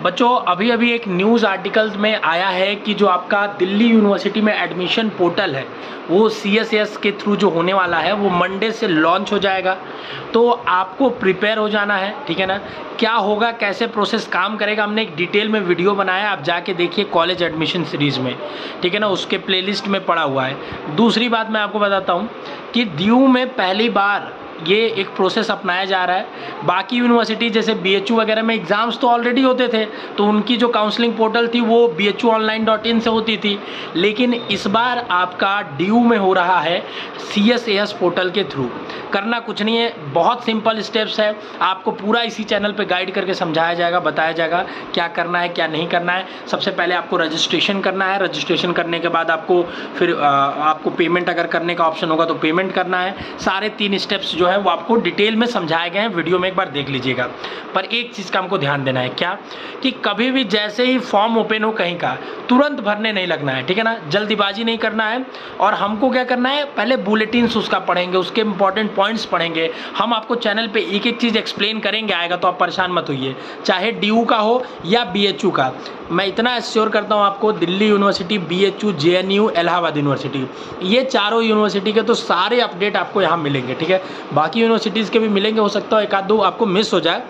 बच्चों अभी अभी एक न्यूज़ आर्टिकल में आया है कि जो आपका दिल्ली यूनिवर्सिटी में एडमिशन पोर्टल है वो CSS के थ्रू जो होने वाला है वो मंडे से लॉन्च हो जाएगा। तो आपको प्रिपेयर हो जाना है, ठीक है ना। क्या होगा, कैसे प्रोसेस काम करेगा, हमने एक डिटेल में वीडियो बनाया, आप जाके देखिए कॉलेज एडमिशन सीरीज़ में, ठीक है ना, उसके प्लेलिस्ट में पड़ा हुआ है। दूसरी बात मैं आपको बताता हूँ कि DU में पहली बार ये एक प्रोसेस अपनाया जा रहा है। बाकी यूनिवर्सिटी जैसे BHU वगैरह में एग्ज़ाम्स तो ऑलरेडी होते थे, तो उनकी जो काउंसलिंग पोर्टल थी वो bhuonline.in से होती थी, लेकिन इस बार आपका DU में हो रहा है CSAS पोर्टल के थ्रू। करना कुछ नहीं है, बहुत सिंपल स्टेप्स है, आपको पूरा इसी चैनल पे गाइड करके समझाया जाएगा, बताया जाएगा क्या करना है क्या नहीं करना है। सबसे पहले आपको रजिस्ट्रेशन करना है, रजिस्ट्रेशन करने के बाद आपको फिर आपको पेमेंट अगर करने का ऑप्शन होगा तो पेमेंट करना है। सारे 3 स्टेप्स जो है वो आपको डिटेल में समझाए गए हैं, वीडियो में एक बार देख लीजिएगा। पर एक चीज़ का हमको ध्यान देना है, क्या कि कभी भी जैसे ही फॉर्म ओपन हो कहीं का तुरंत भरने नहीं लगना है, ठीक है ना, जल्दीबाजी नहीं करना है। और हमको क्या करना है, पहले बुलेटिन्स उसका पढ़ेंगे, उसके इंपॉर्टेंट पॉइंट्स पढ़ेंगे। हम आपको चैनल पे एक एक चीज़ एक्सप्लेन करेंगे, आएगा तो आप परेशान मत होइए, चाहे DU का हो या BHU का। मैं इतना एश्योर करता हूँ आपको, Delhi university, BHU, JNU, Allahabad university, ये चारों यूनिवर्सिटी के तो सारे अपडेट आपको यहाँ मिलेंगे, ठीक है। बाकी यूनिवर्सिटीज़ के भी मिलेंगे, हो सकता है एक आध दो आपको मिस हो जाए,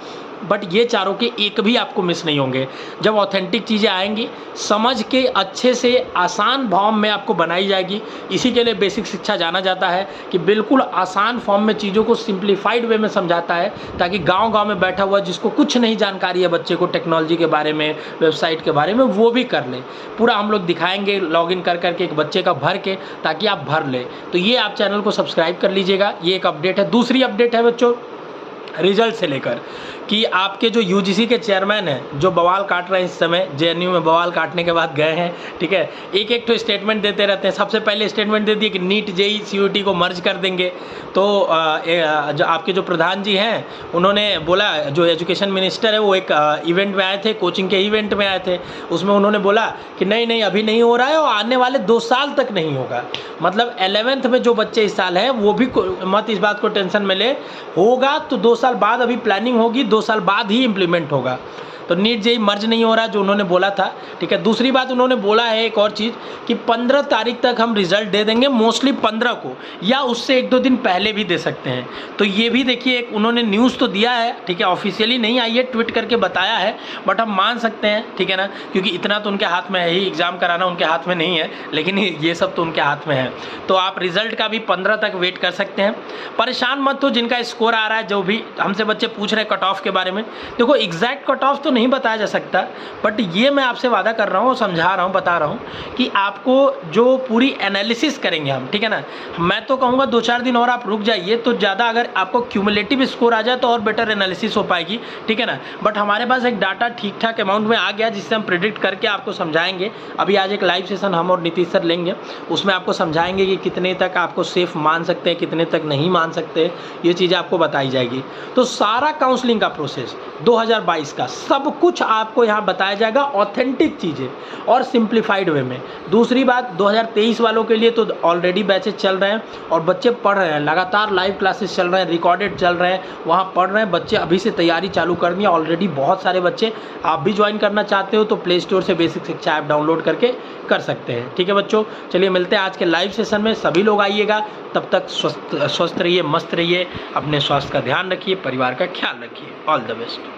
बट ये चारों के एक भी आपको मिस नहीं होंगे। जब ऑथेंटिक चीज़ें आएंगी समझ के अच्छे से आसान फॉर्म में आपको बनाई जाएगी। इसी के लिए बेसिक शिक्षा जाना जाता है कि बिल्कुल आसान फॉर्म में चीज़ों को सिंप्लीफाइड वे में समझाता है, ताकि गांव-गांव में बैठा हुआ जिसको कुछ नहीं जानकारी है बच्चे को टेक्नोलॉजी के बारे में, वेबसाइट के बारे में, वो भी कर ले। पूरा हम लोग दिखाएंगे लॉगिन कर करके एक बच्चे का भर के, ताकि आप भर ले। तो ये आप चैनल को सब्सक्राइब कर लीजिएगा, ये एक अपडेट है। दूसरी अपडेट है बच्चों रिजल्ट से लेकर, कि आपके जो UGC के चेयरमैन हैं जो बवाल काट रहे हैं इस समय, JNU में बवाल काटने के बाद गए हैं, ठीक है, एक एक तो स्टेटमेंट देते रहते हैं। सबसे पहले स्टेटमेंट दे दिए कि नीट JEE CUET को मर्ज कर देंगे। तो जो आपके जो प्रधान जी हैं उन्होंने बोला, जो एजुकेशन मिनिस्टर है वो एक इवेंट में आए थे, कोचिंग के इवेंट में आए थे, उसमें उन्होंने बोला कि नहीं नहीं अभी नहीं हो रहा है और आने वाले 2 साल तक नहीं होगा। मतलब 11th में जो बच्चे इस साल हैं वो भी मत इस बात को टेंशन में ले, होगा तो 2 साल बाद, अभी प्लानिंग होगी, 2 साल बाद ही इम्प्लीमेंट होगा। तो नीट JEE मर्ज नहीं हो रहा, जो उन्होंने बोला था, ठीक है। दूसरी बात उन्होंने बोला है एक और चीज़ कि 15 तारीख तक हम रिजल्ट दे देंगे, मोस्टली 15 को, या उससे 1-2 दिन पहले भी दे सकते हैं। तो ये भी देखिए, एक उन्होंने न्यूज़ तो दिया है, ठीक है, ऑफिशियली नहीं आई है, ट्वीट करके बताया है, बट हम मान सकते हैं, ठीक है ना, क्योंकि इतना तो उनके हाथ में है ही, एग्ज़ाम कराना उनके हाथ में नहीं है, लेकिन ये सब तो उनके हाथ में है। तो आप रिजल्ट का भी 15 तक वेट कर सकते हैं। परेशान मत हो जिनका स्कोर आ रहा है, जो भी हमसे बच्चे पूछ रहे हैं कट ऑफ के बारे में, देखो एग्जैक्ट कट ऑफ तो नहीं बताया जा सकता, बट ये मैं आपसे वादा कर रहा हूँ, समझा रहा हूँ, बता रहा हूँ कि आपको जो पूरी एनालिसिस करेंगे हम, ठीक है ना। मैं तो कहूँगा 2-4 दिन और आप रुक जाइए, तो ज़्यादा अगर आपको क्यूमुलेटिव स्कोर आ जाए तो और बेटर एनालिसिस हो पाएगी, ठीक है ना। बट हमारे पास एक डाटा ठीक ठाक अमाउंट में आ गया, जिससे हम प्रिडिक्ट करके आपको समझाएंगे। अभी आज एक लाइव सेशन हम और नीतीश सर लेंगे, उसमें आपको समझाएंगे कि कितने तक आपको सेफ मान सकते हैं, कितने तक नहीं मान सकते, ये चीज़ें आपको बताई जाएगी। तो सारा काउंसलिंग का प्रोसेस 2022 का सब कुछ आपको यहाँ बताया जाएगा, ऑथेंटिक चीज़ें और सिंप्लीफाइड वे में। दूसरी बात, 2023 वालों के लिए तो ऑलरेडी बैचेस चल रहे हैं और बच्चे पढ़ रहे हैं, लगातार लाइव क्लासेस चल रहे हैं, रिकॉर्डेड चल रहे हैं, वहाँ पढ़ रहे हैं बच्चे, अभी से तैयारी चालू कर दी है ऑलरेडी बहुत सारे बच्चे। आप भी ज्वाइन करना चाहते हो तो प्ले स्टोर से बेसिक शिक्षा ऐप डाउनलोड करके कर सकते हैं, ठीक है बच्चों। चलिए मिलते हैं आज के लाइव सेशन में, सभी लोग आइएगा। तब तक स्वस्थ रहिए, मस्त रहिए, अपने स्वास्थ्य का ध्यान रखिए, परिवार का ख्याल रखिए। All the best.